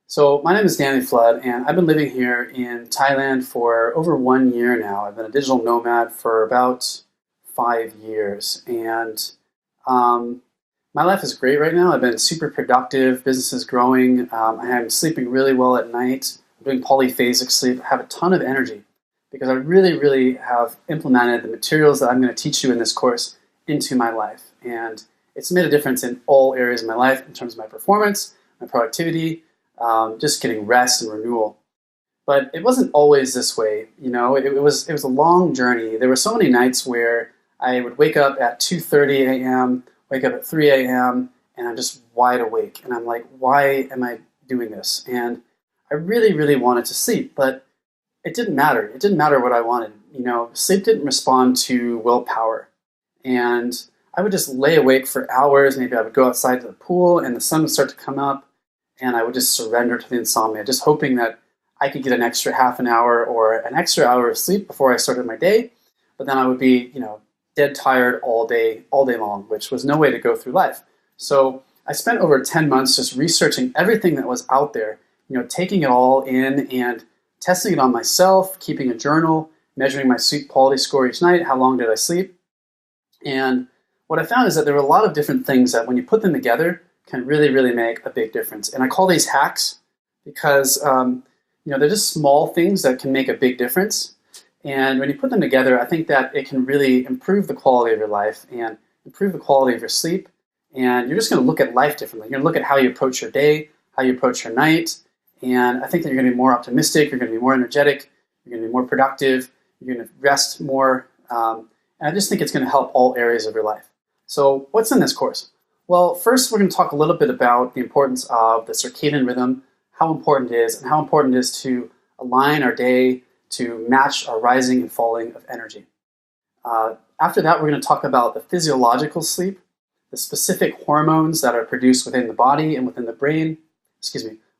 So my name is Danny Flood, and I've been living here in Thailand for over 1 year now. I've been a digital nomad for about 5 years, and um, my life is great right now. I've been super productive. Business is growing. I am sleeping really well at night. I'm doing polyphasic sleep. I have a ton of energy because I really have implemented the materials that I'm going to teach you in this course into my life, and it's made a difference in all areas of my life in terms of my performance, my productivity, just getting rest and renewal. But it wasn't always this way. It was a long journey. There were so many nights where I would wake up at 2:30 a.m., wake up at 3 a.m., and I'm just wide awake. And I'm like, why am I doing this? And I really wanted to sleep, but it didn't matter. It didn't matter what I wanted. Sleep didn't respond to willpower. And I would just lay awake for hours. Maybe I would go outside to the pool and the sun would start to come up, and I would just surrender to the insomnia, just hoping that I could get an extra half an hour or an extra hour of sleep before I started my day. But then I would be, dead tired all day long, which was no way to go through life. So I spent over 10 months just researching everything that was out there, taking it all in and testing it on myself, keeping a journal, measuring my sleep quality score each night, how long did I sleep. And what I found is that there were a lot of different things that when you put them together can really make a big difference. And I call these hacks because they're just small things that can make a big difference. And when you put them together, I think that it can really improve the quality of your life and improve the quality of your sleep. And you're just going to look at life differently. You're going to look at how you approach your day, how you approach your night. And I think that you're going to be more optimistic. You're going to be more energetic. You're going to be more productive. You're going to rest more. And I just think it's going to help all areas of your life. So what's in this course? Well, first we're going to talk a little bit about the importance of the circadian rhythm, how important it is, and how important it is to align our day to match our rising and falling of energy. After that, we're going to talk about the physiological sleep, the specific hormones that are produced within the body and within the brain,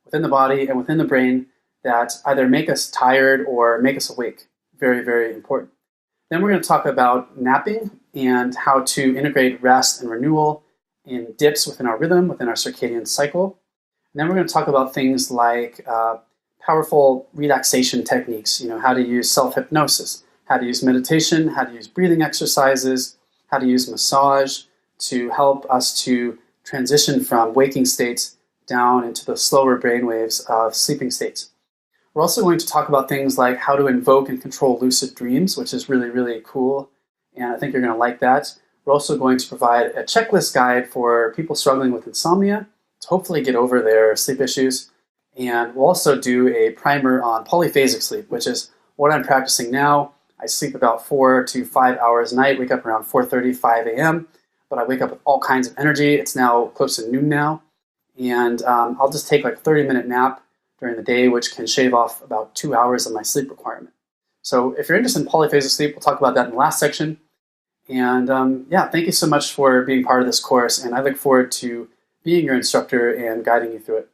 within the body and within the brain that either make us tired or make us awake. Very important. Then we're going to talk about napping and how to integrate rest and renewal in dips within our rhythm, within our circadian cycle. And then we're going to talk about things like powerful relaxation techniques, how to use self-hypnosis, how to use meditation, how to use breathing exercises, how to use massage to help us to transition from waking states down into the slower brainwaves of sleeping states. We're also going to talk about things like how to invoke and control lucid dreams, which is really cool, and I think you're going to like that. We're also going to provide a checklist guide for people struggling with insomnia to hopefully get over their sleep issues. And we'll also do a primer on polyphasic sleep, which is what I'm practicing now. I sleep about 4 to 5 hours a night, wake up around 4:30, 5 a.m., but I wake up with all kinds of energy. It's now close to noon now, and I'll just take like a 30-minute nap during the day, which can shave off about 2 hours of my sleep requirement. So if you're interested in polyphasic sleep, we'll talk about that in the last section. And thank you so much for being part of this course, and I look forward to being your instructor and guiding you through it.